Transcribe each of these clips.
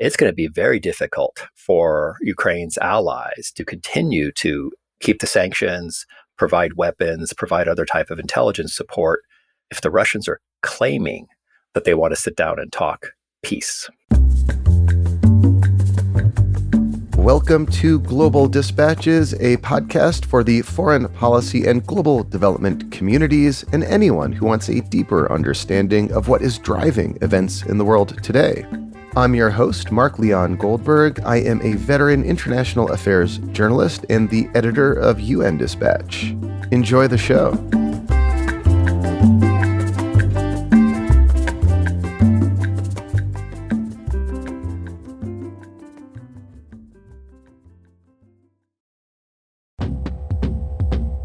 it's going to be very difficult for Ukraine's allies to continue to keep the sanctions, provide weapons, provide other type of intelligence support if the Russians are claiming that they want to sit down and talk peace. Welcome to Global Dispatches, a podcast for the foreign policy and global development communities and anyone who wants a deeper understanding of what is driving events in the world today. I'm your host, Mark Leon Goldberg. I am a veteran international affairs journalist and the editor of UN Dispatch. Enjoy the show.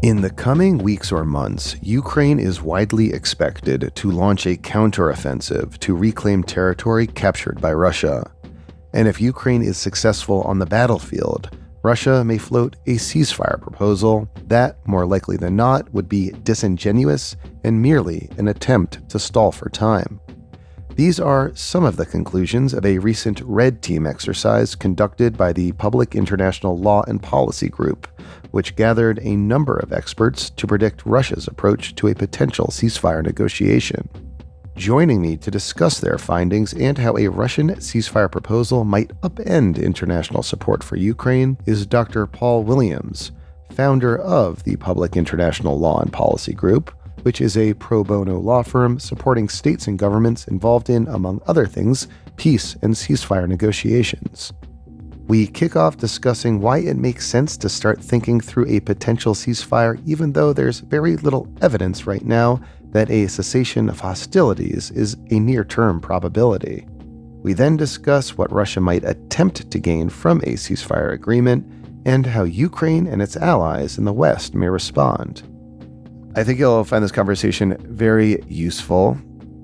In the coming weeks or months, Ukraine is widely expected to launch a counteroffensive to reclaim territory captured by Russia. And if Ukraine is successful on the battlefield, Russia may float a ceasefire proposal that, more likely than not, would be disingenuous and merely an attempt to stall for time. These are some of the conclusions of a recent Red Team exercise conducted by the Public International Law and Policy Group, which gathered a number of experts to predict Russia's approach to a potential ceasefire negotiation. Joining me to discuss their findings and how a Russian ceasefire proposal might upend international support for Ukraine is Dr. Paul Williams, founder of the Public International Law and Policy Group, which is a pro bono law firm supporting states and governments involved in, among other things, peace and ceasefire negotiations. We kick off discussing why it makes sense to start thinking through a potential ceasefire, even though there's very little evidence right now that a cessation of hostilities is a near-term probability. We then discuss what Russia might attempt to gain from a ceasefire agreement and how Ukraine and its allies in the West may respond. I think you'll find this conversation very useful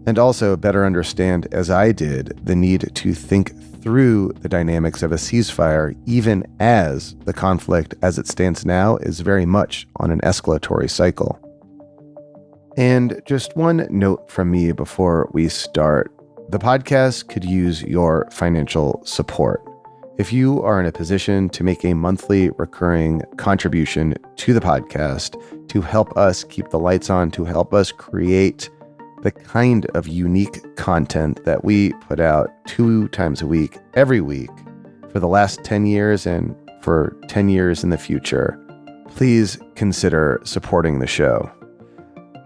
and also better understand, as I did, the need to think through the dynamics of a ceasefire, even as the conflict as it stands now is very much on an escalatory cycle. And just one note from me before we start. The podcast could use your financial support. If you are in a position to make a monthly recurring contribution to the podcast to help us keep the lights on, to help us create the kind of unique content that we put out 2 times a week, every week, for the last 10 years and for 10 years in the future, please consider supporting the show.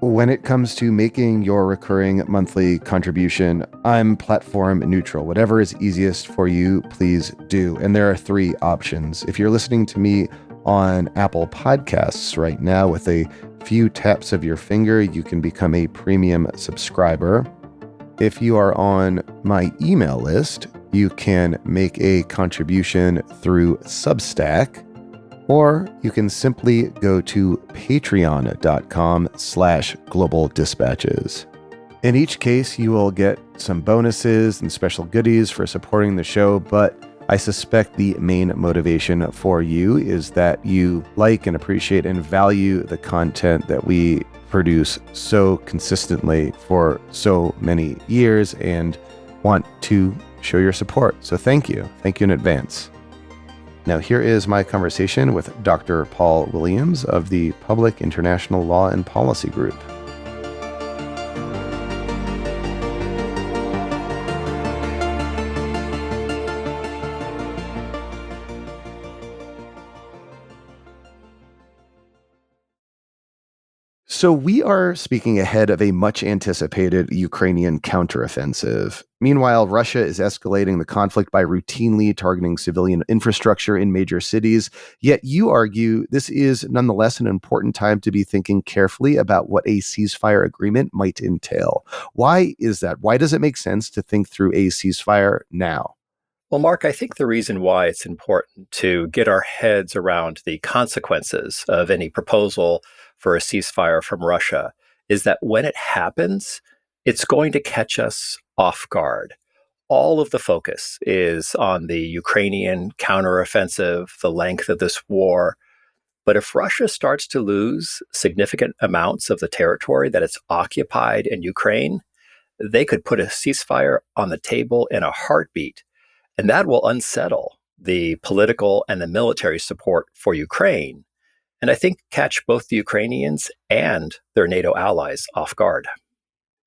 When it comes to making your recurring monthly contribution, I'm platform neutral. Whatever is easiest for you, please do. And there are 3 options. If you're listening to me on Apple Podcasts right now, with a few taps of your finger, you can become a premium subscriber. If you are on my email list, you can make a contribution through Substack, or you can simply go to patreon.com/global dispatches. In each case, you will get some bonuses and special goodies for supporting the show, but I suspect the main motivation for you is that you like and appreciate and value the content that we produce so consistently for so many years and want to show your support. So thank you. Thank you in advance. Now, here is my conversation with Dr. Paul Williams of the Public International Law and Policy Group. So we are speaking ahead of a much-anticipated Ukrainian counteroffensive. Meanwhile, Russia is escalating the conflict by routinely targeting civilian infrastructure in major cities. Yet you argue this is nonetheless an important time to be thinking carefully about what a ceasefire agreement might entail. Why is that? Why does it make sense to think through a ceasefire now? Well, Mark, I think the reason why it's important to get our heads around the consequences of any proposal for a ceasefire from Russia is that when it happens, it's going to catch us off guard. All of the focus is on the Ukrainian counteroffensive, the length of this war. But if Russia starts to lose significant amounts of the territory that it's occupied in Ukraine, they could put a ceasefire on the table in a heartbeat. And that will unsettle the political and the military support for Ukraine, and I think catch both the Ukrainians and their NATO allies off guard.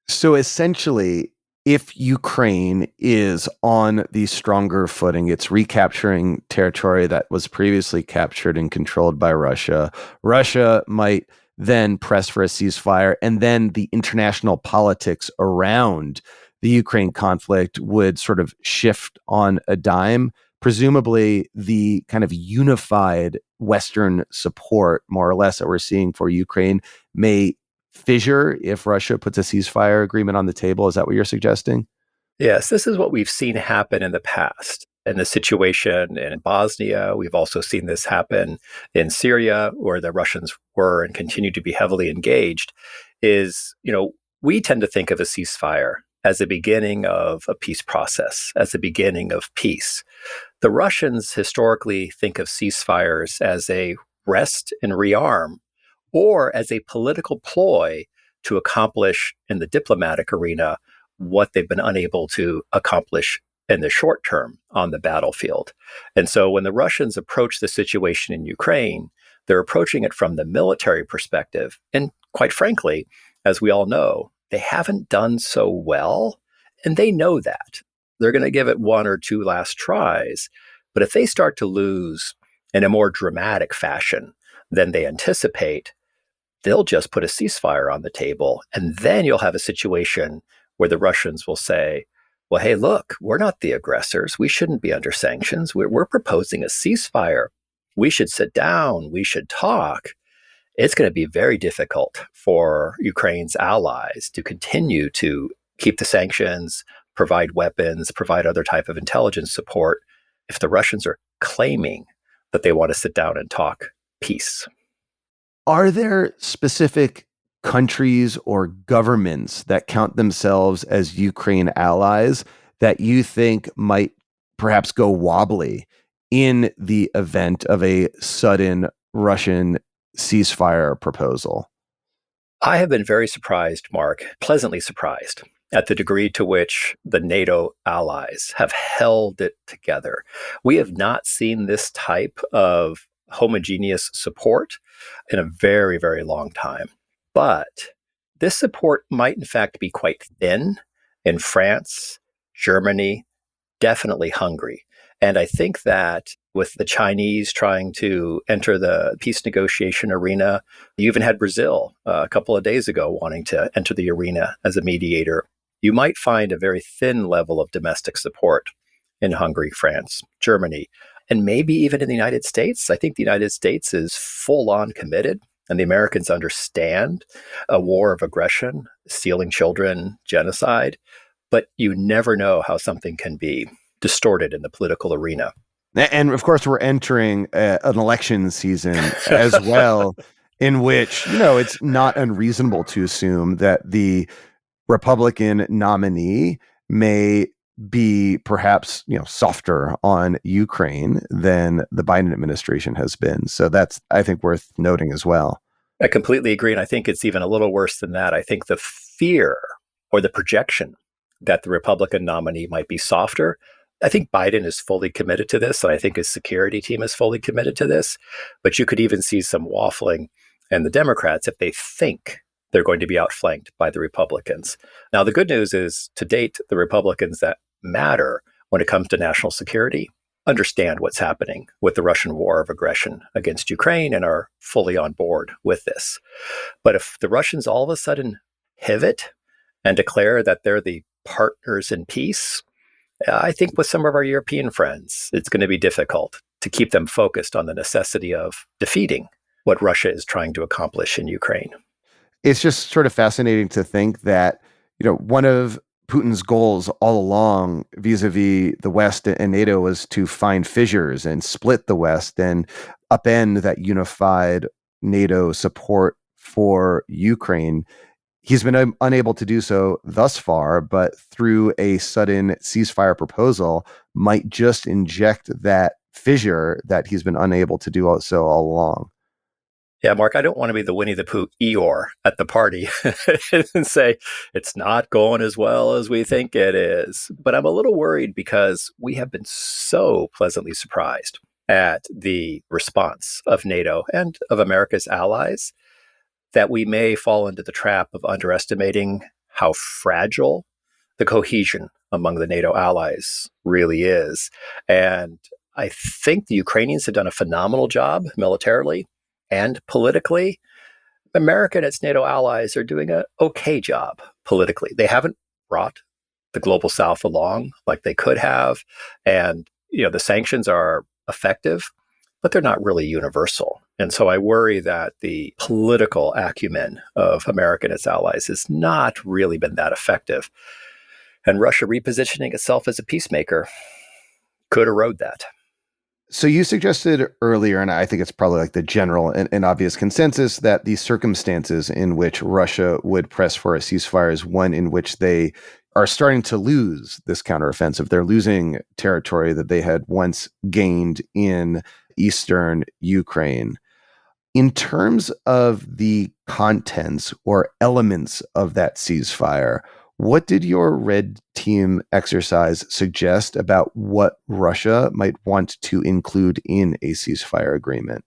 So essentially, if Ukraine is on the stronger footing, it's recapturing territory that was previously captured and controlled by Russia. Russia might then press for a ceasefire, and then the international politics around the Ukraine conflict would sort of shift on a dime. Presumably, the kind of unified Western support, more or less, that we're seeing for Ukraine may fissure if Russia puts a ceasefire agreement on the table. Is that what you're suggesting? Yes, this is what we've seen happen in the past. In the situation in Bosnia, we've also seen this happen in Syria, where the Russians were and continue to be heavily engaged. We tend to think of a ceasefire as the beginning of a peace process, as the beginning of peace. The Russians historically think of ceasefires as a rest and rearm, or as a political ploy to accomplish in the diplomatic arena what they've been unable to accomplish in the short term on the battlefield. And so when the Russians approach the situation in Ukraine, they're approaching it from the military perspective. And quite frankly, as we all know, they haven't done so well, and they know that. They're going to give it one or two last tries. But if they start to lose in a more dramatic fashion than they anticipate, they'll just put a ceasefire on the table. And then you'll have a situation where the Russians will say, well, hey, look, we're not the aggressors. We shouldn't be under sanctions. We're proposing a ceasefire. We should sit down. We should talk. It's going to be very difficult for Ukraine's allies to continue to keep the sanctions, provide weapons, provide other type of intelligence support if the Russians are claiming that they want to sit down and talk peace. Are there specific countries or governments that count themselves as Ukraine allies that you think might perhaps go wobbly in the event of a sudden Russian ceasefire proposal? I have been very surprised, Mark, pleasantly surprised at the degree to which the NATO allies have held it together. We have not seen this type of homogeneous support in a very, very long time. But this support might, in fact, be quite thin in France, Germany, definitely Hungary. And I think that with the Chinese trying to enter the peace negotiation arena, you even had Brazil a couple of days ago wanting to enter the arena as a mediator. You might find a very thin level of domestic support in Hungary, France, Germany, and maybe even in the United States. I think the United States is full on committed, and the Americans understand a war of aggression, stealing children, genocide, but you never know how something can be distorted in the political arena. And of course, we're entering an election season as well, in which, it's not unreasonable to assume that the Republican nominee may be perhaps, softer on Ukraine than the Biden administration has been. So that's, I think, worth noting as well. I completely agree. And I think it's even a little worse than that. I think the fear or the projection that the Republican nominee might be softer. I think Biden is fully committed to this, and I think his security team is fully committed to this. But you could even see some waffling in the Democrats if they think they're going to be outflanked by the Republicans. Now, the good news is, to date, the Republicans that matter when it comes to national security understand what's happening with the Russian war of aggression against Ukraine and are fully on board with this. But if the Russians all of a sudden pivot and declare that they're the partners in peace, I think with some of our European friends, it's going to be difficult to keep them focused on the necessity of defeating what Russia is trying to accomplish in Ukraine. It's just sort of fascinating to think that, one of Putin's goals all along vis-a-vis the West and NATO was to find fissures and split the West and upend that unified NATO support for Ukraine. He's been unable to do so thus far, but through a sudden ceasefire proposal might just inject that fissure that he's been unable to do so all along. Yeah, Mark, I don't want to be the Winnie the Pooh Eeyore at the party and say it's not going as well as we think it is. But I'm a little worried because we have been so pleasantly surprised at the response of NATO and of America's allies that we may fall into the trap of underestimating how fragile the cohesion among the NATO allies really is. And I think the Ukrainians have done a phenomenal job militarily and politically. America and its NATO allies are doing an okay job politically. They haven't brought the global south along like they could have. And, the sanctions are effective, but they're not really universal. And so I worry that the political acumen of America and its allies has not really been that effective. And Russia repositioning itself as a peacemaker could erode that. So you suggested earlier, and I think it's probably like the general and obvious consensus, that the circumstances in which Russia would press for a ceasefire is one in which they are starting to lose this counteroffensive. They're losing territory that they had once gained in eastern Ukraine. In terms of the contents or elements of that ceasefire, what did your red team exercise suggest about what Russia might want to include in a ceasefire agreement?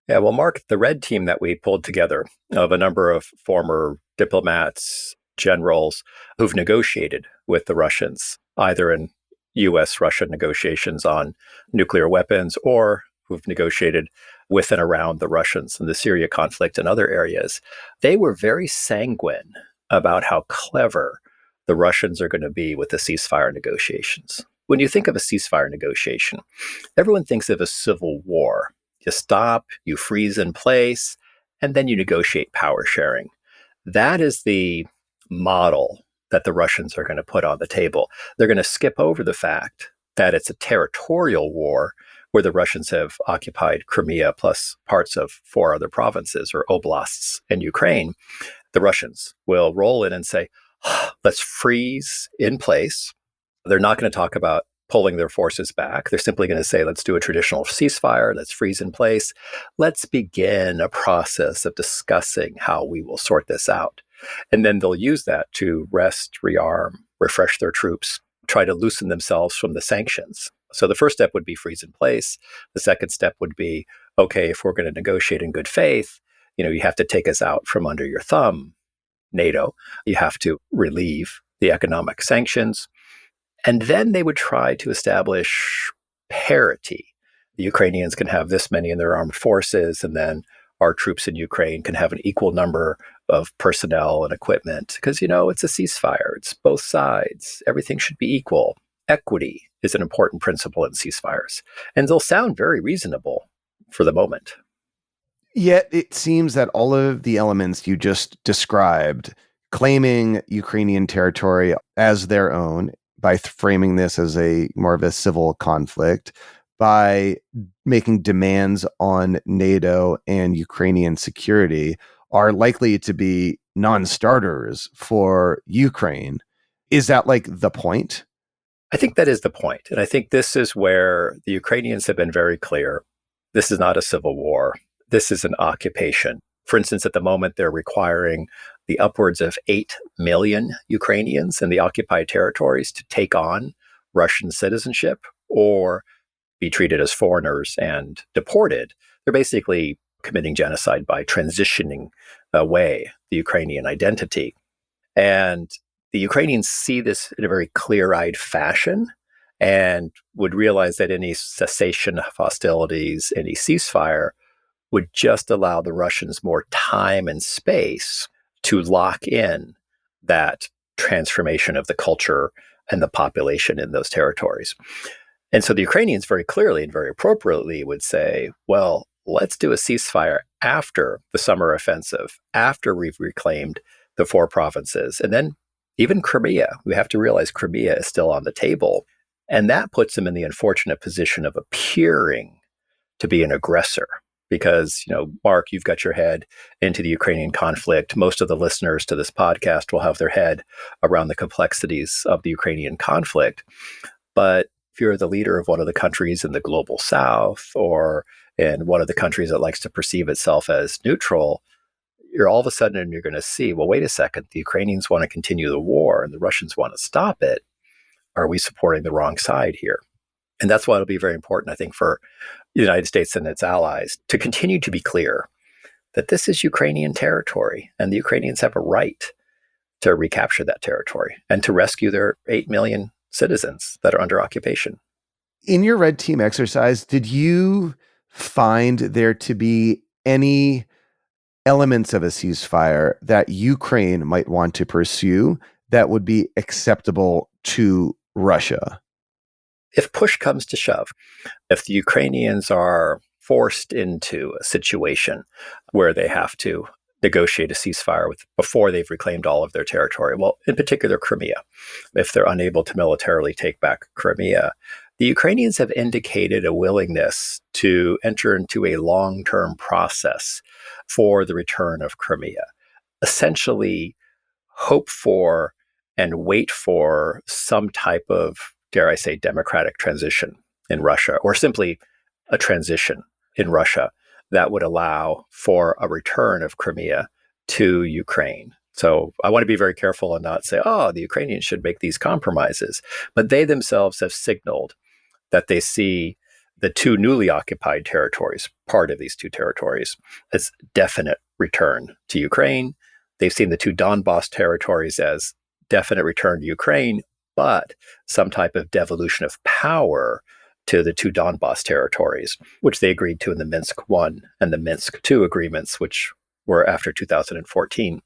Yeah, well, Mark, the red team that we pulled together of a number of former diplomats, generals who've negotiated with the Russians, either in US Russia negotiations on nuclear weapons or who've negotiated with and around the Russians in the Syria conflict and other areas, they were very sanguine about how clever the Russians are going to be with the ceasefire negotiations. When you think of a ceasefire negotiation, everyone thinks of a civil war. You stop, you freeze in place, and then you negotiate power sharing. That is the model that the Russians are going to put on the table. They're going to skip over the fact that it's a territorial war where the Russians have occupied Crimea plus parts of 4 other provinces or oblasts in Ukraine. The Russians will roll in and say, let's freeze in place. They're not going to talk about pulling their forces back. They're simply going to say, let's do a traditional ceasefire, let's freeze in place, let's begin a process of discussing how we will sort this out. And then they'll use that to rest, rearm, refresh their troops, try to loosen themselves from the sanctions. So the first step would be freeze in place. The second step would be, okay, if we're going to negotiate in good faith, you have to take us out from under your thumb, NATO. You have to relieve the economic sanctions. And then they would try to establish parity. The Ukrainians can have this many in their armed forces, and then our troops in Ukraine can have an equal number of personnel and equipment. Because, it's a ceasefire, it's both sides. Everything should be equal. Equity is an important principle in ceasefires. And they'll sound very reasonable for the moment. Yet it seems that all of the elements you just described, claiming Ukrainian territory as their own, by framing this as a more of a civil conflict, by making demands on NATO and Ukrainian security, are likely to be non-starters for Ukraine. Is that like the point? I think that is the point. And I think this is where the Ukrainians have been very clear. This is not a civil war. This is an occupation. For instance, at the moment, they're requiring the upwards of 8 million Ukrainians in the occupied territories to take on Russian citizenship or be treated as foreigners and deported. They're basically committing genocide by transitioning away the Ukrainian identity. And the Ukrainians see this in a very clear-eyed fashion and would realize that any cessation of hostilities, any ceasefire, would just allow the Russians more time and space to lock in that transformation of the culture and the population in those territories. And so the Ukrainians very clearly and very appropriately would say, well, let's do a ceasefire after the summer offensive, after we've reclaimed the 4 provinces, and then even Crimea. We have to realize Crimea is still on the table. And that puts them in the unfortunate position of appearing to be an aggressor. Because, Mark, you've got your head into the Ukrainian conflict. Most of the listeners to this podcast will have their head around the complexities of the Ukrainian conflict. But if you're the leader of one of the countries in the global south, or and one of the countries that likes to perceive itself as neutral, you're all of a sudden you're going to see, well, wait a second, the Ukrainians want to continue the war and the Russians want to stop it. Are we supporting the wrong side here? And that's why it'll be very important, I think, for the United States and its allies to continue to be clear that this is Ukrainian territory and the Ukrainians have a right to recapture that territory and to rescue their 8 million citizens that are under occupation. In your red team exercise, did you find there to be any elements of a ceasefire that Ukraine might want to pursue that would be acceptable to Russia? If push comes to shove, if the Ukrainians are forced into a situation where they have to negotiate a ceasefire before they've reclaimed all of their territory, well, in particular Crimea, if they're unable to militarily take back Crimea, the Ukrainians have indicated a willingness to enter into a long-term process for the return of Crimea, essentially hope for and wait for some type of, dare I say, democratic transition in Russia, or simply a transition in Russia that would allow for a return of Crimea to Ukraine. So I want to be very careful and not say, oh, the Ukrainians should make these compromises. But they themselves have signaled that they see the two newly occupied territories, part of these two territories, as definite return to Ukraine. They've seen the two Donbas territories as definite return to Ukraine, but some type of devolution of power to the two Donbas territories, which they agreed to in the Minsk I and the Minsk II agreements, which were after 2014.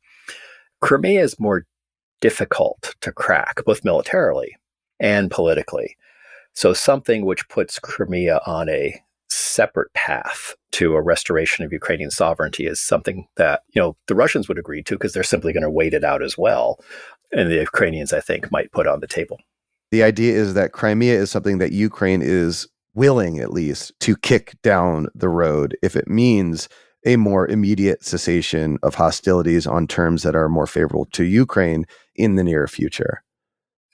Crimea is more difficult to crack, both militarily and politically. So something which puts Crimea on a separate path to a restoration of Ukrainian sovereignty is something that, the Russians would agree to because they're simply going to wait it out as well. And the Ukrainians, I think, might put on the table. The idea is that Crimea is something that Ukraine is willing, at least, to kick down the road if it means a more immediate cessation of hostilities on terms that are more favorable to Ukraine in the near future.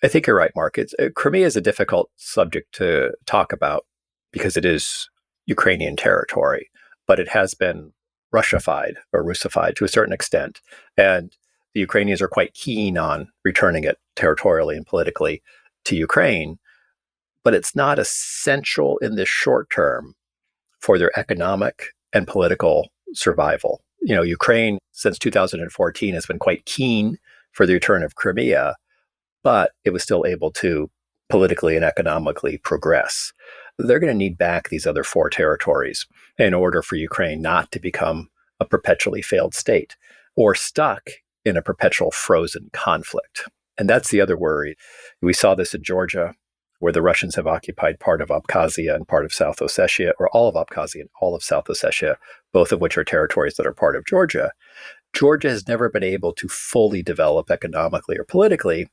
I think you're right, Mark. Crimea is a difficult subject to talk about because it is Ukrainian territory, but it has been Russified or Russified to a certain extent. And the Ukrainians are quite keen on returning it territorially and politically to Ukraine, but it's not essential in the short term for their economic and political survival. Ukraine since 2014 has been quite keen for the return of Crimea, but it was still able to politically and economically progress. They're going to need back these other four territories in order for Ukraine not to become a perpetually failed state or stuck in a perpetual frozen conflict. And that's the other worry. We saw this in Georgia, where the Russians have occupied part of Abkhazia and part of South Ossetia, or all of Abkhazia and all of South Ossetia, both of which are territories that are part of Georgia. Georgia has never been able to fully develop economically or politically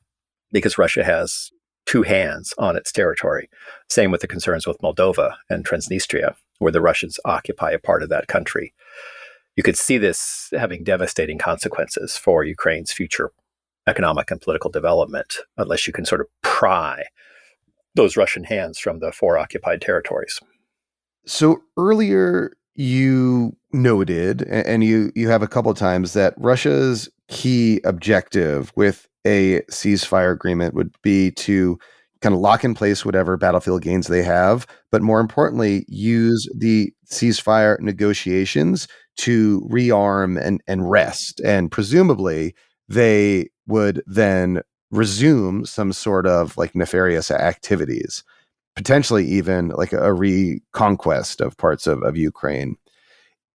because Russia has two hands on its territory. Same with the concerns with Moldova and Transnistria, where the Russians occupy a part of that country. You could see this having devastating consequences for Ukraine's future economic and political development unless you can sort of pry those Russian hands from the four occupied territories. So earlier you noted, and you have a couple of times, that Russia's key objective with a ceasefire agreement would be to kind of lock in place whatever battlefield gains they have, but more importantly, use the ceasefire negotiations to rearm and rest. And presumably they would then resume some sort of like nefarious activities, potentially even like a reconquest of parts of Ukraine.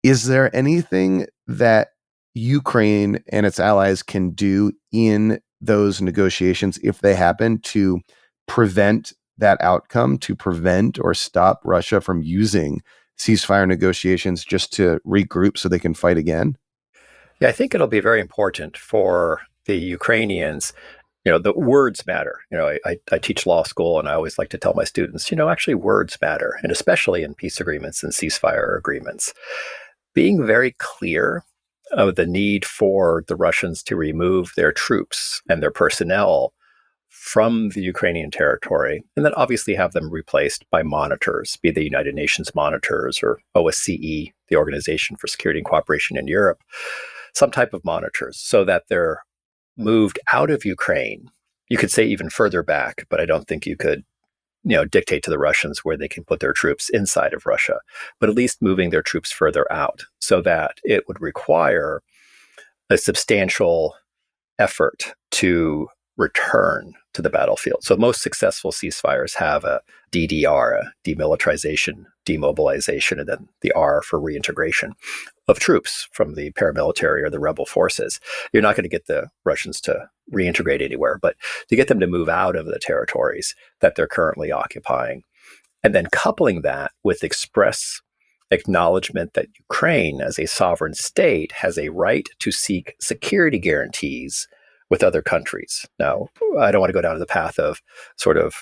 Is there anything that Ukraine and its allies can do in those negotiations, if they happen, to prevent that outcome, to prevent or stop Russia from using ceasefire negotiations just to regroup so they can fight again? Yeah, I think it'll be very important for the Ukrainians. The words matter. I teach law school and I always like to tell my students, actually words matter, and especially in peace agreements and ceasefire agreements. Being very clear of the need for the Russians to remove their troops and their personnel from the Ukrainian territory, and then obviously have them replaced by monitors, be they United Nations monitors or OSCE, the Organization for Security and Cooperation in Europe, some type of monitors, so that they're moved out of Ukraine. You could say even further back, but I don't think you could dictate to the Russians where they can put their troops inside of Russia, but at least moving their troops further out, so that it would require a substantial effort to return to the battlefield. So most successful ceasefires have a DDR, a demilitarization, demobilization, and then the R for reintegration of troops from the paramilitary or the rebel forces. You're not going to get the Russians to reintegrate anywhere, but to get them to move out of the territories that they're currently occupying. And then coupling that with express acknowledgement that Ukraine, as a sovereign state, has a right to seek security guarantees with other countries. Now, I don't want to go down the path of sort of,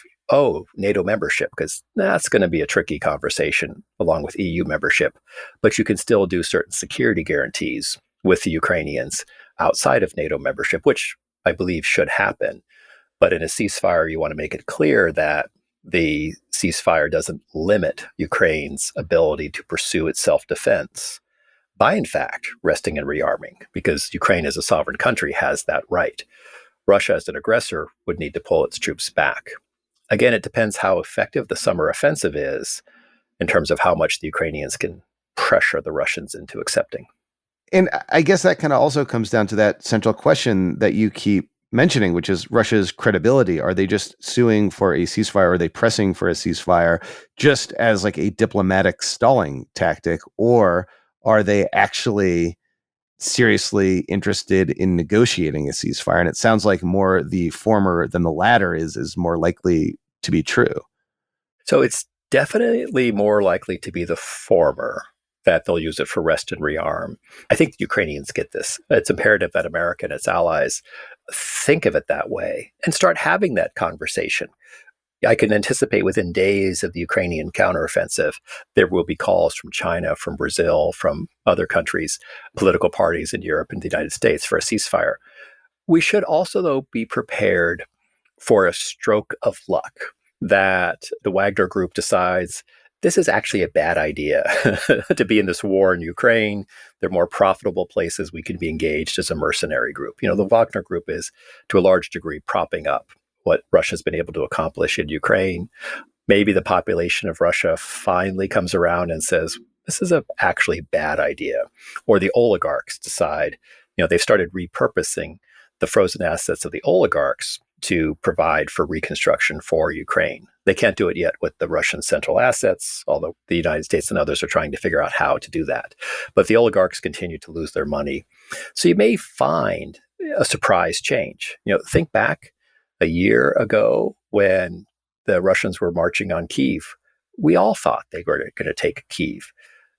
NATO membership, because that's going to be a tricky conversation along with EU membership. But you can still do certain security guarantees with the Ukrainians outside of NATO membership, which I believe should happen. But in a ceasefire, you want to make it clear that the ceasefire doesn't limit Ukraine's ability to pursue its self-defense by, in fact, resting and rearming, because Ukraine as a sovereign country has that right. Russia as an aggressor would need to pull its troops back. Again, it depends how effective the summer offensive is in terms of how much the Ukrainians can pressure the Russians into accepting. And I guess that kind of also comes down to that central question that you keep mentioning, which is Russia's credibility. Are they just suing for a ceasefire? Are they pressing for a ceasefire just as like a diplomatic stalling tactic? Or are they actually seriously interested in negotiating a ceasefire? And it sounds like more the former than the latter is more likely to be true. So it's definitely more likely to be the former, that they'll use it for rest and rearm. I think the Ukrainians get this. It's imperative that America and its allies think of it that way and start having that conversation. I can anticipate within days of the Ukrainian counteroffensive, there will be calls from China, from Brazil, from other countries, political parties in Europe and the United States for a ceasefire. We should also, though, be prepared for a stroke of luck that the Wagner Group decides this is actually a bad idea to be in this war in Ukraine. There are more profitable places we can be engaged as a mercenary group. The Wagner Group is, to a large degree, propping up what Russia's been able to accomplish in Ukraine. Maybe the population of Russia finally comes around and says, this is a actually bad idea. Or the oligarchs decide, they've started repurposing the frozen assets of the oligarchs to provide for reconstruction for Ukraine. They can't do it yet with the Russian central assets, although the United States and others are trying to figure out how to do that. But the oligarchs continue to lose their money. So you may find a surprise change. Think back a year ago when the Russians were marching on Kyiv. We all thought they were going to take Kyiv.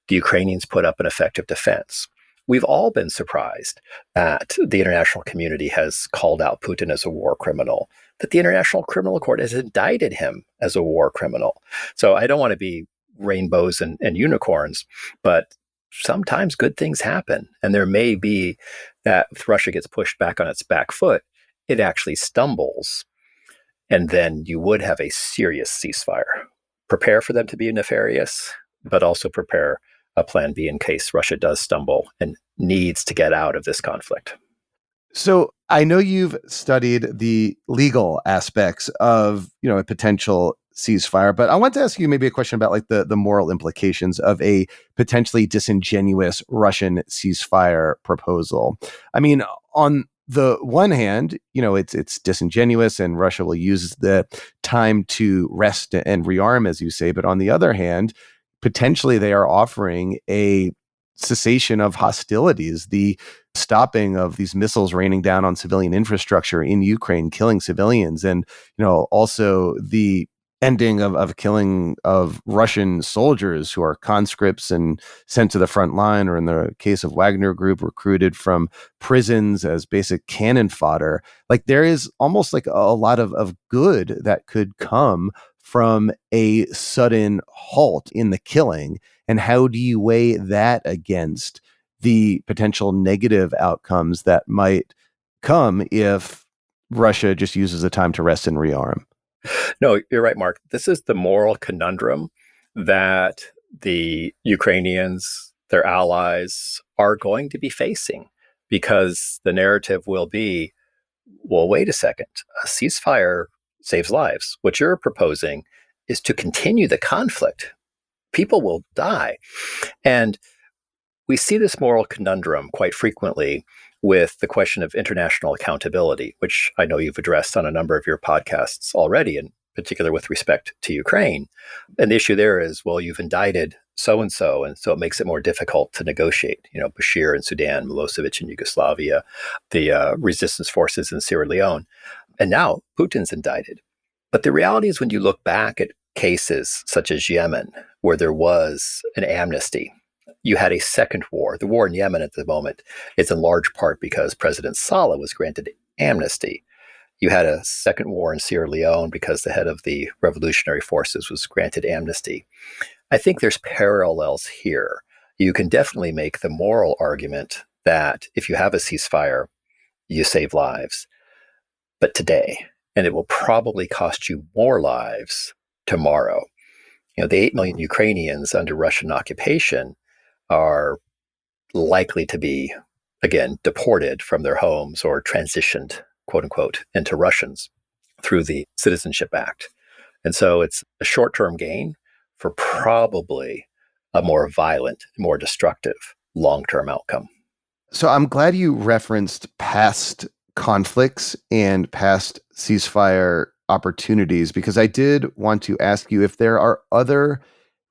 The Ukrainians put up an effective defense. We've all been surprised that the international community has called out Putin as a war criminal, that the International Criminal Court has indicted him as a war criminal. So I don't want to be rainbows and unicorns, but sometimes good things happen. And there may be that if Russia gets pushed back on its back foot, it actually stumbles. And then you would have a serious ceasefire. Prepare for them to be nefarious, but also prepare a plan B in case Russia does stumble and needs to get out of this conflict. So I know you've studied the legal aspects of, a potential ceasefire, but I want to ask you maybe a question about like the moral implications of a potentially disingenuous Russian ceasefire proposal. I mean, on the one hand, it's disingenuous and Russia will use the time to rest and rearm, as you say. But on the other hand, potentially they are offering a cessation of hostilities, the stopping of these missiles raining down on civilian infrastructure in Ukraine, killing civilians, and also the ending of killing of Russian soldiers who are conscripts and sent to the front line, or in the case of Wagner Group, recruited from prisons as basic cannon fodder. Like there is almost like a lot of good that could come from a sudden halt in the killing. And how do you weigh that against the potential negative outcomes that might come if Russia just uses the time to rest and rearm. No, you're right, Mark. This is the moral conundrum that the Ukrainians, their allies, are going to be facing because the narrative will be, well, wait a second, a ceasefire saves lives. What you're proposing is to continue the conflict. People will die. And we see this moral conundrum quite frequently with the question of international accountability, which I know you've addressed on a number of your podcasts already, in particular with respect to Ukraine. And the issue there is, well, you've indicted so and so, and so it makes it more difficult to negotiate. You know, Bashir in Sudan, Milosevic in Yugoslavia, the resistance forces in Sierra Leone, and now Putin's indicted. But the reality is, when you look back at cases such as Yemen, where there was an amnesty, you had a second war. The war in Yemen at the moment is in large part because President Saleh was granted amnesty. You had a second war in Sierra Leone because the head of the revolutionary forces was granted amnesty. I think there's parallels here. You can definitely make the moral argument that if you have a ceasefire, you save lives, but today, and it will probably cost you more lives tomorrow. You know, the 8 million Ukrainians under Russian occupation are likely to be, again, deported from their homes or transitioned, quote unquote, into Russians through the Citizenship Act. And so it's a short term gain for probably a more violent, more destructive long term outcome. So I'm glad you referenced past conflicts and past ceasefire opportunities, because I did want to ask you if there are other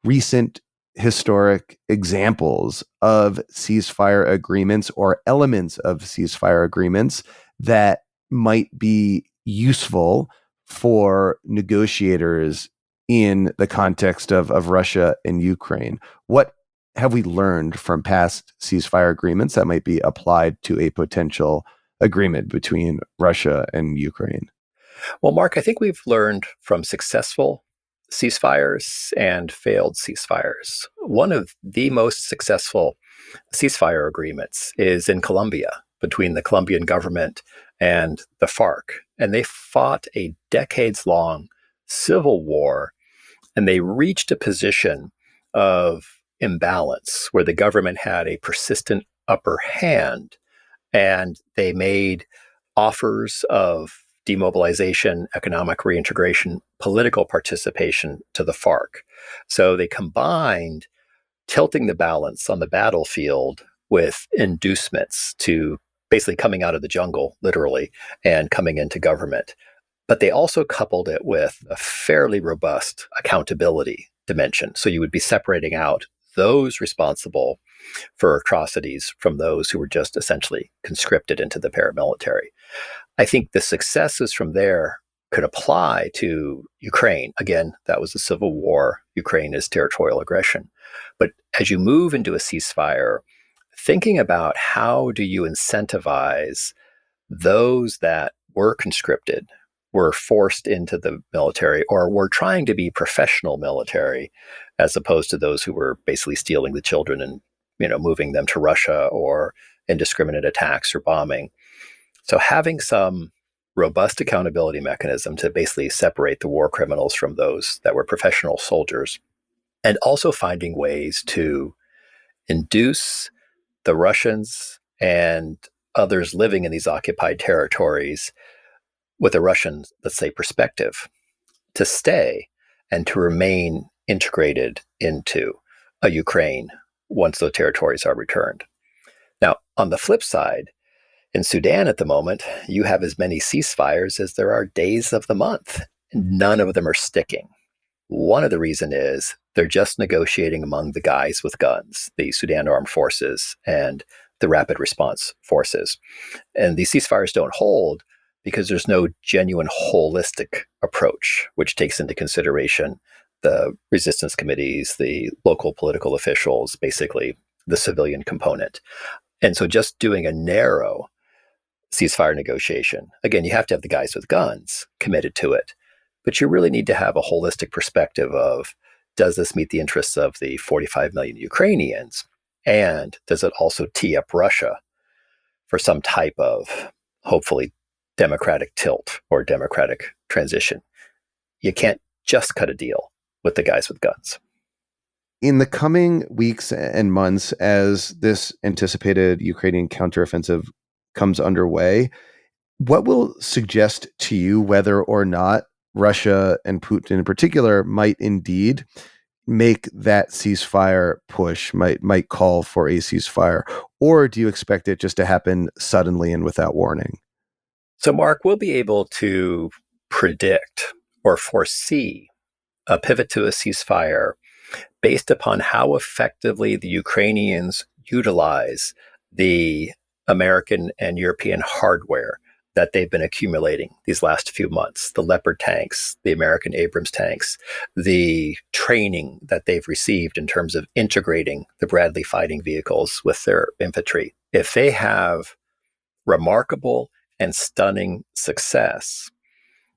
recent historic examples of ceasefire agreements or elements of ceasefire agreements that might be useful for negotiators in the context of Russia and Ukraine. What have we learned from past ceasefire agreements that might be applied to a potential agreement between Russia and Ukraine? Well, Mark, I think we've learned from successful ceasefires and failed ceasefires. One of the most successful ceasefire agreements is in Colombia between the Colombian government and the FARC. And they fought a decades long civil war, and they reached a position of imbalance where the government had a persistent upper hand, and they made offers of demobilization, economic reintegration, political participation to the FARC. So they combined tilting the balance on the battlefield with inducements to basically coming out of the jungle, literally, and coming into government. But they also coupled it with a fairly robust accountability dimension. So you would be separating out those responsible for atrocities from those who were just essentially conscripted into the paramilitary. I think the successes from there could apply to Ukraine. Again, that was a civil war. Ukraine is territorial aggression. But as you move into a ceasefire, thinking about how do you incentivize those that were conscripted, were forced into the military, or were trying to be professional military, as opposed to those who were basically stealing the children and moving them to Russia, or indiscriminate attacks or bombing. So having some robust accountability mechanism to basically separate the war criminals from those that were professional soldiers, and also finding ways to induce the Russians and others living in these occupied territories with a Russian, let's say, perspective to stay and to remain integrated into a Ukraine once those territories are returned. Now, on the flip side, in Sudan at the moment, you have as many ceasefires as there are days of the month. None of them are sticking. One of the reasons is they're just negotiating among the guys with guns, the Sudan Armed Forces and the Rapid Response Forces. And these ceasefires don't hold because there's no genuine holistic approach, which takes into consideration the resistance committees, the local political officials, basically the civilian component. And so just doing a narrow ceasefire negotiation, again, you have to have the guys with guns committed to it, but you really need to have a holistic perspective of, does this meet the interests of the 45 million Ukrainians? And does it also tee up Russia for some type of, hopefully, democratic tilt or democratic transition. You can't just cut a deal with the guys with guns. In the coming weeks and months, as this anticipated Ukrainian counteroffensive comes underway, what will suggest to you whether or not Russia and Putin in particular might indeed make that ceasefire push, might call for a ceasefire? Or do you expect it just to happen suddenly and without warning? So, Mark, we'll be able to predict or foresee a pivot to a ceasefire based upon how effectively the Ukrainians utilize the American and European hardware that they've been accumulating these last few months, the Leopard tanks, the American Abrams tanks, the training that they've received in terms of integrating the Bradley fighting vehicles with their infantry. If they have remarkable and stunning success,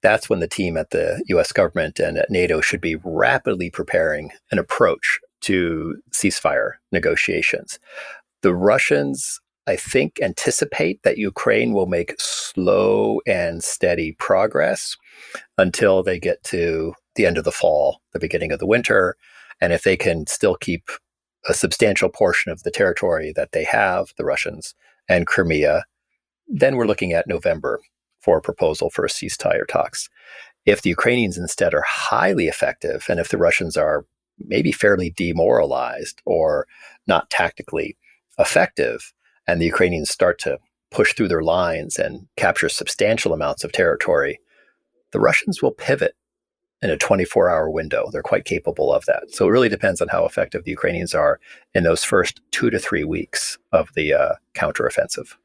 that's when the team at the US government and at NATO should be rapidly preparing an approach to ceasefire negotiations. The Russians, I think, anticipate that Ukraine will make slow and steady progress until they get to the end of the fall, the beginning of the winter. And if they can still keep a substantial portion of the territory that they have, the Russians, and Crimea, then we're looking at November for a proposal for a ceasefire talks. If the Ukrainians instead are highly effective, and if the Russians are maybe fairly demoralized or not tactically effective, and the Ukrainians start to push through their lines and capture substantial amounts of territory, the Russians will pivot in a 24-hour window. They're quite capable of that. So it really depends on how effective the Ukrainians are in those first 2 to 3 weeks of the counteroffensive.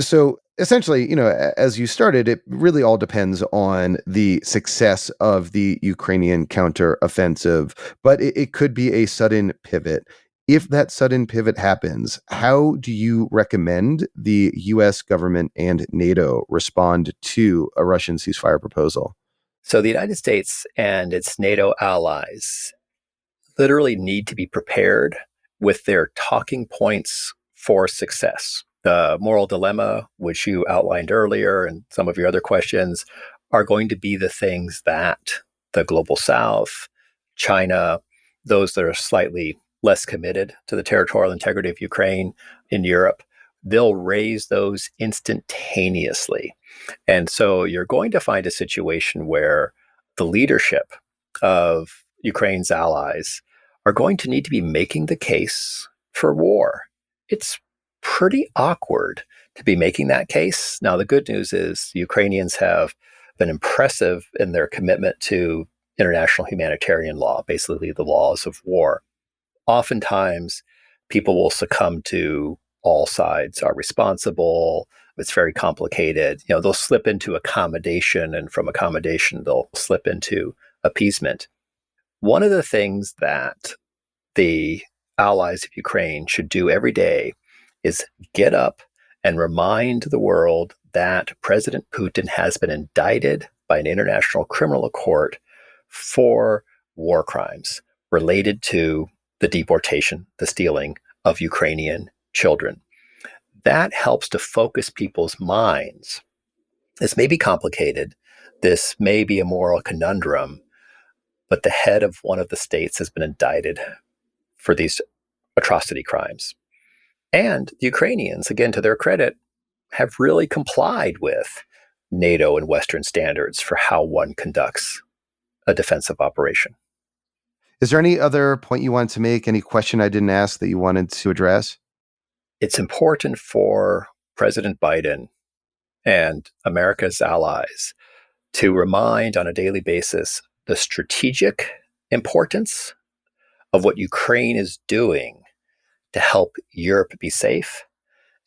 So essentially, as you started, it really all depends on the success of the Ukrainian counteroffensive, but it could be a sudden pivot. If that sudden pivot happens, how do you recommend the US government and NATO respond to a Russian ceasefire proposal? So the United States and its NATO allies literally need to be prepared with their talking points for success. The moral dilemma, which you outlined earlier, and some of your other questions, are going to be the things that the global south, China, those that are slightly less committed to the territorial integrity of Ukraine in Europe, they'll raise those instantaneously. And so you're going to find a situation where the leadership of Ukraine's allies are going to need to be making the case for war. It's pretty awkward to be making that case. Now, the good news is the Ukrainians have been impressive in their commitment to international humanitarian law, basically the laws of war. Oftentimes, people will succumb to all sides are responsible. It's very complicated. They'll slip into accommodation, and from accommodation, they'll slip into appeasement. One of the things that the allies of Ukraine should do every day is get up and remind the world that President Putin has been indicted by an international criminal court for war crimes related to the deportation, the stealing of Ukrainian children. That helps to focus people's minds. This may be complicated. This may be a moral conundrum, but the head of one of the states has been indicted for these atrocity crimes. And the Ukrainians, again, to their credit, have really complied with NATO and Western standards for how one conducts a defensive operation. Is there any other point you wanted to make? Any question I didn't ask that you wanted to address? It's important for President Biden and America's allies to remind on a daily basis the strategic importance of what Ukraine is doing to help Europe be safe,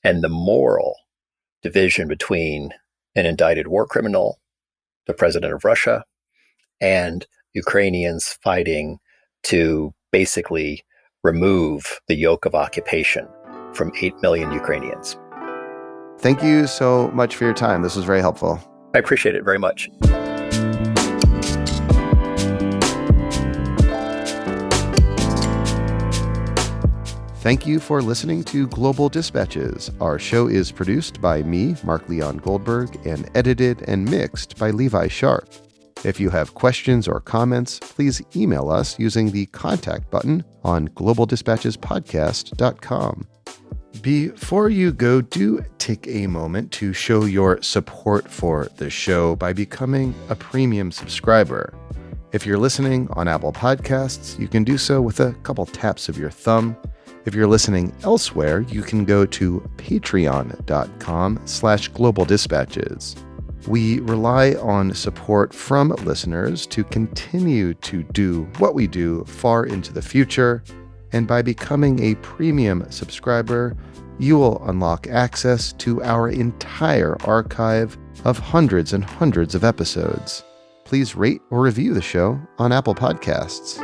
and the moral division between an indicted war criminal, the president of Russia, and Ukrainians fighting to basically remove the yoke of occupation from 8 million Ukrainians. Thank you so much for your time. This was very helpful. I appreciate it very much. Thank you for listening to Global Dispatches. Our show is produced by me, Mark Leon Goldberg, and edited and mixed by Levi Sharp. If you have questions or comments, please email us using the contact button on globaldispatchespodcast.com. Before you go, do take a moment to show your support for the show by becoming a premium subscriber. If you're listening on Apple Podcasts, you can do so with a couple taps of your thumb. If you're listening elsewhere, you can go to patreon.com/globaldispatches. We rely on support from listeners to continue to do what we do far into the future, and by becoming a premium subscriber, you will unlock access to our entire archive of hundreds and hundreds of episodes. Please rate or review the show on Apple Podcasts.